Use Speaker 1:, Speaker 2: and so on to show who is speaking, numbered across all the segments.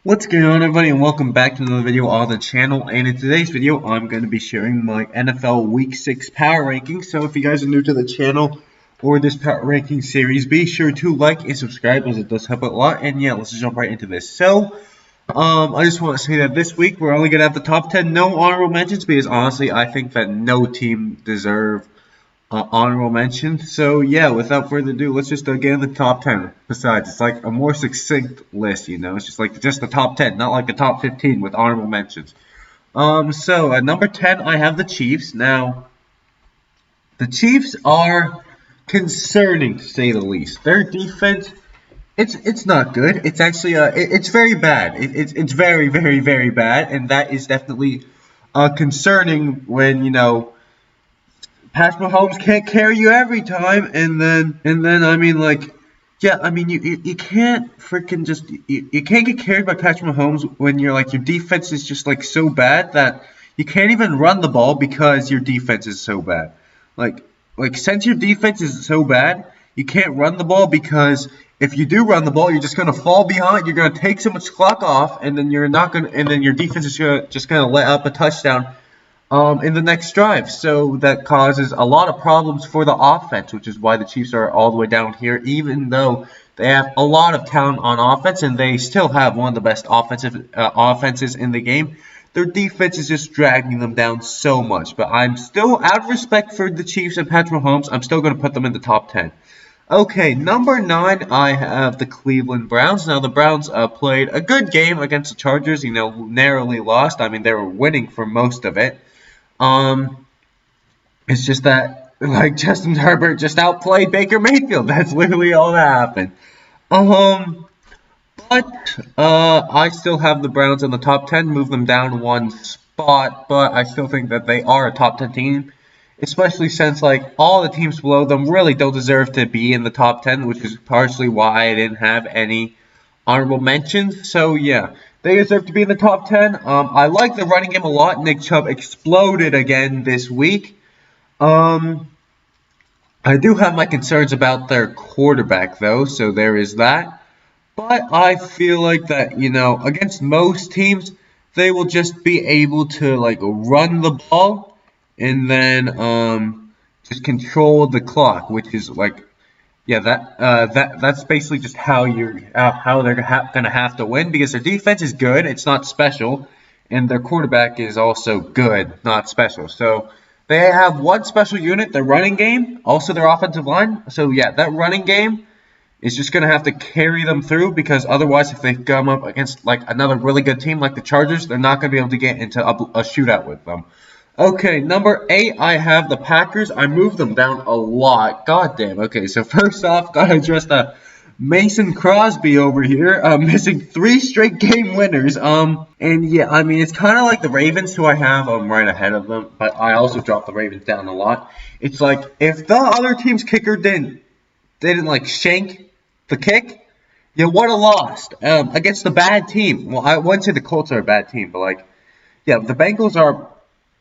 Speaker 1: What's going on, everybody, and welcome back to another video on the channel. And in today's video, I'm going to be sharing my NFL Week 6 power rankings. So if you guys are new to the channel or this power ranking series, be sure to like and subscribe, as it does help a lot. And yeah, let's just jump right into this. So, I just want to say that this week we're only going to have the top 10, no honorable mentions, because honestly, I think that no team deserves honorable mention. So yeah, without further ado, let's just get in the top 10. Besides, it's like a more succinct list, you know. It's just like just the top 10, not like the top 15 with honorable mentions. So at number 10, I have the Chiefs. Now, the Chiefs are concerning, to say the least. Their defense, it's not good. It's actually it's very bad. It's very very bad, and that is definitely concerning when, you know, Patrick Mahomes can't carry you every time, and then I mean, like, yeah, I mean, you can't freaking just you can't get carried by Patrick Mahomes when you're like, your defense is just like so bad that you can't even run the ball because your defense is so bad. Like since your defense is so bad, you can't run the ball, because if you do run the ball, you're just gonna fall behind. You're gonna take so much clock off, and then you're not gonna, and then your defense is just gonna let up a touchdown in the next drive. So that causes a lot of problems for the offense, which is why the Chiefs are all the way down here, even though they have a lot of talent on offense and they still have one of the best offenses in the game. Their defense is just dragging them down so much. But I'm still, out of respect for the Chiefs and Patrick Mahomes, I'm still going to put them in the top 10. Okay, number 9, I have the Cleveland Browns. Now, the Browns played a good game against the Chargers, you know, narrowly lost. I mean, they were winning for most of it. It's just that, like, Justin Herbert just outplayed Baker Mayfield. That's literally all that happened. But I still have the Browns in the top 10, move them down one spot, but I still think that they are a top 10 team, especially since, like, all the teams below them really don't deserve to be in the top 10, which is partially why I didn't have any honorable mentions. So yeah, they deserve to be in the top 10. I like the running game a lot. Nick Chubb exploded again this week. I do have my concerns about their quarterback, though, so there is that. But I feel like that, you know, against most teams, they will just be able to, like, run the ball and then just control the clock, which is like, yeah, that's basically just how they're gonna have to win, because their defense is good, it's not special, and their quarterback is also good, not special. So they have one special unit, their running game, also their offensive line. So yeah, that running game is just gonna have to carry them through, because otherwise, if they come up against like another really good team like the Chargers, they're not gonna be able to get into a shootout with them. Okay, number 8, I have the Packers. I moved them down a lot. God damn. Okay, so first off, gotta address the Mason Crosby over here, missing 3 straight game winners. And yeah, I mean, it's kind of like the Ravens, who I have right ahead of them, but I also dropped the Ravens down a lot. It's like, if the other team's kicker didn't like shank the kick, you would have lost against the bad team. Well, I wouldn't say the Colts are a bad team, but like, yeah, the Bengals are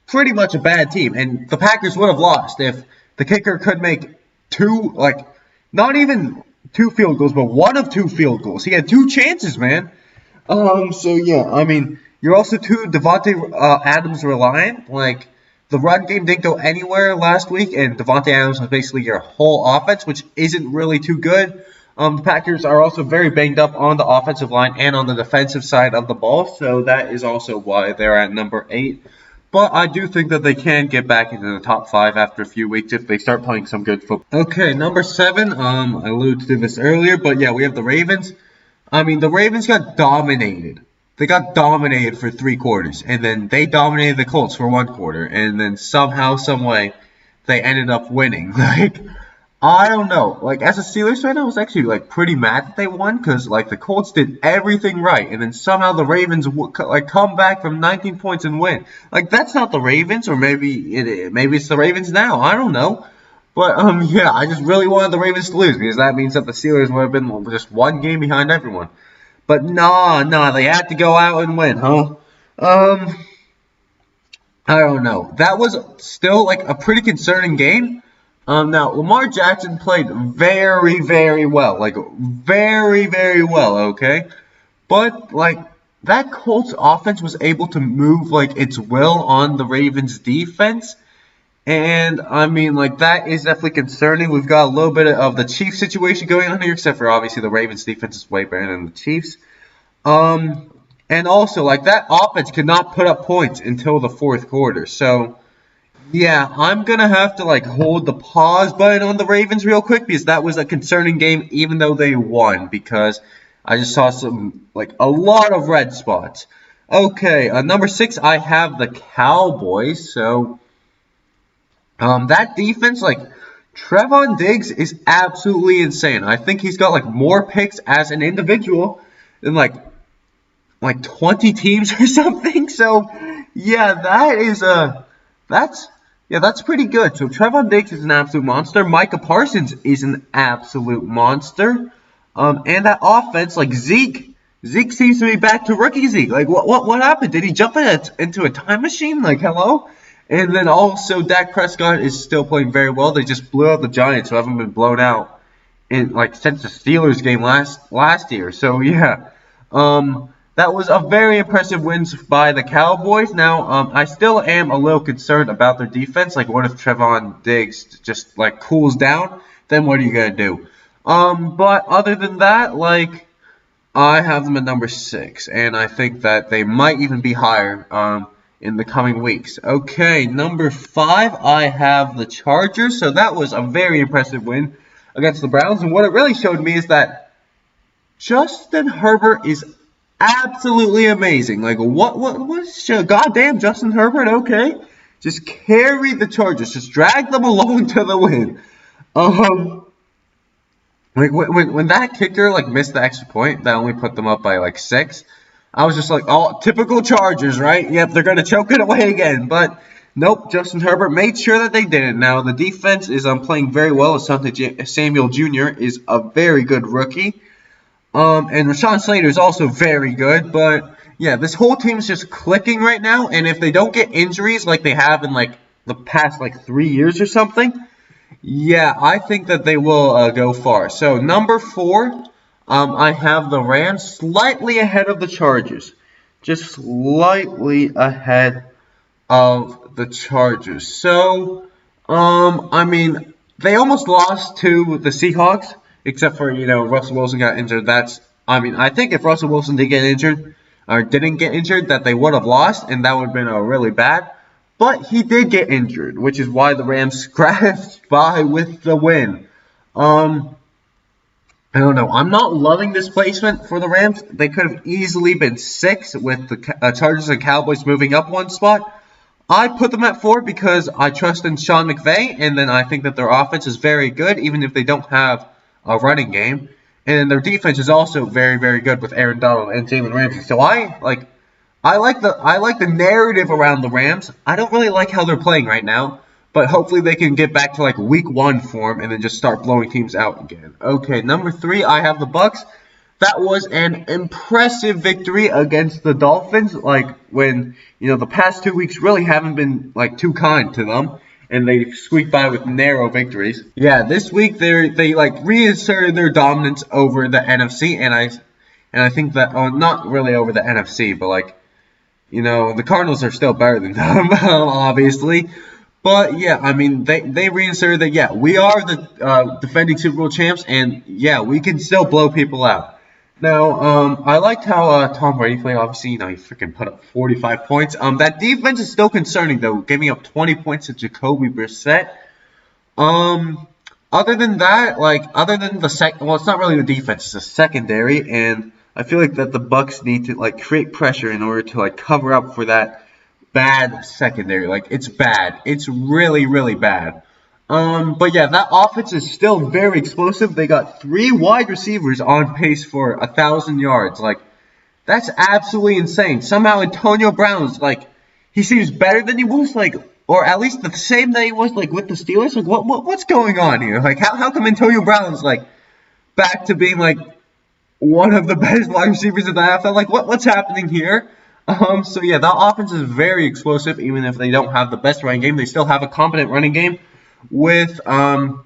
Speaker 1: pretty much a bad team, and the Packers would have lost if the kicker could make 2, like, not even 2 field goals, but 1 of 2 field goals. He had 2 chances, man. So yeah, I mean, you're also too Davante Adams reliant. Like, the run game didn't go anywhere last week, and Davante Adams was basically your whole offense, which isn't really too good. The Packers are also very banged up on the offensive line and on the defensive side of the ball, so that is also why they're at number 8. But I do think that they can get back into the top 5 after a few weeks if they start playing some good football. Okay, number 7, I alluded to this earlier, but yeah, we have the Ravens. I mean, the Ravens got dominated. They got dominated for 3 quarters, and then they dominated the Colts for 1 quarter, and then somehow, some way, they ended up winning. Like, I don't know. Like, as a Steelers fan, I was actually, like, pretty mad that they won, because, like, the Colts did everything right, and then somehow the Ravens, like, come back from 19 points and win. Like, that's not the Ravens, or maybe it's the Ravens now. I don't know. But, yeah, I just really wanted the Ravens to lose, because that means that the Steelers would have been just 1 game behind everyone. But, nah, they had to go out and win, huh? I don't know. That was still, like, a pretty concerning game. Now, Lamar Jackson played very, very well. Like, very, very well, okay? But, like, that Colts offense was able to move like its will on the Ravens defense. And I mean, like, that is definitely concerning. We've got a little bit of the Chiefs situation going on here, except for obviously the Ravens defense is way better than the Chiefs. And also, like, that offense could not put up points until the fourth quarter. So, yeah, I'm going to have to, like, hold the pause button on the Ravens real quick because that was a concerning game, even though they won, because I just saw a lot of red spots. Okay, number 6, I have the Cowboys. So, that defense, like, Trevon Diggs is absolutely insane. I think he's got, like, more picks as an individual than, like 20 teams or something. So, yeah, that's pretty good. So, Trevon Diggs is an absolute monster. Micah Parsons is an absolute monster. And that offense, like, Zeke seems to be back to rookie Zeke. Like, what happened? Did he jump into a time machine? Like, hello? And then also, Dak Prescott is still playing very well. They just blew out the Giants, who haven't been blown out since the Steelers game last year. So yeah, that was a very impressive win by the Cowboys. Now, I still am a little concerned about their defense. Like, what if Trevon Diggs just like cools down? Then what are you gonna do? But other than that, like, I have them at number 6, and I think that they might even be higher. In the coming weeks. Okay, number 5, I have the Chargers. So that was a very impressive win against the Browns. And what it really showed me is that Justin Herbert is absolutely amazing. Like, what's goddamn Justin Herbert? Okay, just carry the Chargers. Just drag them along to the win. Like when that kicker like missed the extra point, that only put them up by like 6. I was just like, oh, typical Chargers, right? Yep, they're going to choke it away again. But nope, Justin Herbert made sure that they did it. Now, the defense is playing very well. Asante Samuel Jr. is a very good rookie. And Rashawn Slater is also very good. But, yeah, this whole team is just clicking right now. And if they don't get injuries like they have in, like, the past, like, 3 years or something, yeah, I think that they will go far. So, number 4... I have the Rams slightly ahead of the Chargers. Just slightly ahead of the Chargers. So, I mean, they almost lost to the Seahawks, except for, Russell Wilson got injured. I think if Russell Wilson didn't get injured, that they would have lost, and that would have been really bad. But he did get injured, which is why the Rams scratched by with the win. I don't know. I'm not loving this placement for the Rams. They could have easily been 6 with the Chargers and Cowboys moving up one spot. I put them at 4 because I trust in Sean McVay, and then I think that their offense is very good, even if they don't have a running game. And their defense is also very, very good with Aaron Donald and Jalen Ramsey. So I like the narrative around the Rams. I don't really like how they're playing right now. But hopefully they can get back to like week 1 form and then just start blowing teams out again. Okay, number 3, I have the Bucs. That was an impressive victory against the Dolphins. Like when, the past 2 weeks really haven't been like too kind to them. And they squeaked by with narrow victories. Yeah, this week they like reasserted their dominance over the NFC. And I think that, not really over the NFC, but like, the Cardinals are still better than them, obviously. But, yeah, I mean, they reasserted that, yeah, we are the defending Super Bowl champs, and, yeah, we can still blow people out. Now, I liked how Tom Brady played. Obviously, he freaking put up 45 points. That defense is still concerning, though, giving up 20 points to Jacoby Brissett. Other than that, other than well, it's not really the defense, it's the secondary, and I feel like that the Bucs need to, create pressure in order to, cover up for that bad secondary. It's bad. It's really, really bad. But yeah, that offense is still very explosive. They got 3 wide receivers on pace for 1,000 yards. That's absolutely insane. Somehow Antonio Brown's he seems better than he was or at least the same that he was with the Steelers. What's going on here? How come Antonio Brown's back to being one of the best wide receivers in the NFL? What's happening here? So yeah, that offense is very explosive. Even if they don't have the best running game, they still have a competent running game with a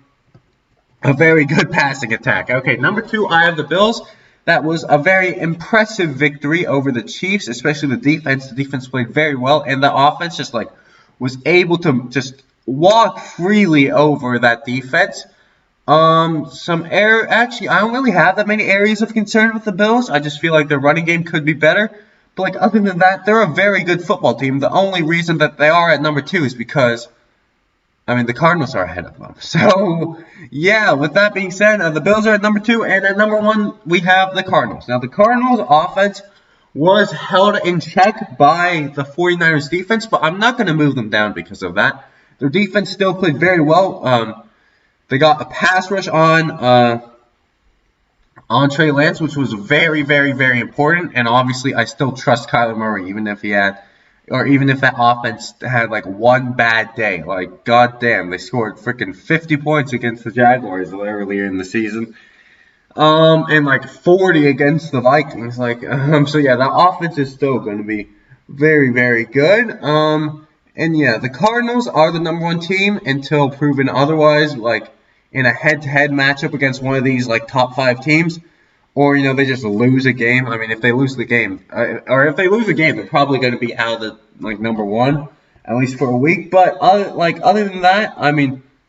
Speaker 1: very good passing attack. Okay, number 2, I have the Bills. that was a very impressive victory over the Chiefs, especially the defense. The defense played very well, and the offense just like was able to just walk freely over that defense. Actually, I don't really have that many areas of concern with the Bills. I just feel like their running game could be better. But like other than that, they're a very good football team. The only reason that they are at number 2 is because the Cardinals are ahead of them. So, yeah, with that being said, the Bills are at number 2, and at number 1, we have the Cardinals. Now, the Cardinals' offense was held in check by the 49ers' defense, but I'm not going to move them down because of that. Their defense still played very well. They got a pass rush on Trey Lance, which was very, very, very important. And obviously, I still trust Kyler Murray, even if that offense had like one bad day. Like, goddamn, they scored freaking 50 points against the Jaguars earlier in the season, and like 40 against the Vikings. So yeah, that offense is still going to be very, very good. And yeah, the Cardinals are the number 1 team until proven otherwise. Like, in a head-to-head matchup against one of these like top 5 teams, or they just lose a game. If they lose the game, or if they lose a game, they're probably going to be out of the number 1 at least for a week. But other than that,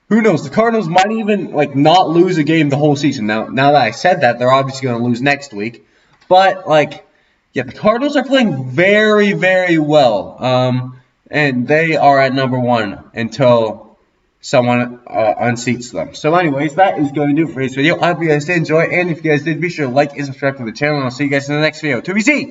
Speaker 1: who knows? The Cardinals might even not lose a game the whole season. Now that I said that, they're obviously going to lose next week. But yeah, the Cardinals are playing very, very well. And they are at number 1 until someone unseats them. So anyways, that is going to do it for this video. I hope you guys did enjoy, and if you guys did, be sure to like and subscribe to the channel, and I'll see you guys in the next video. 2BC!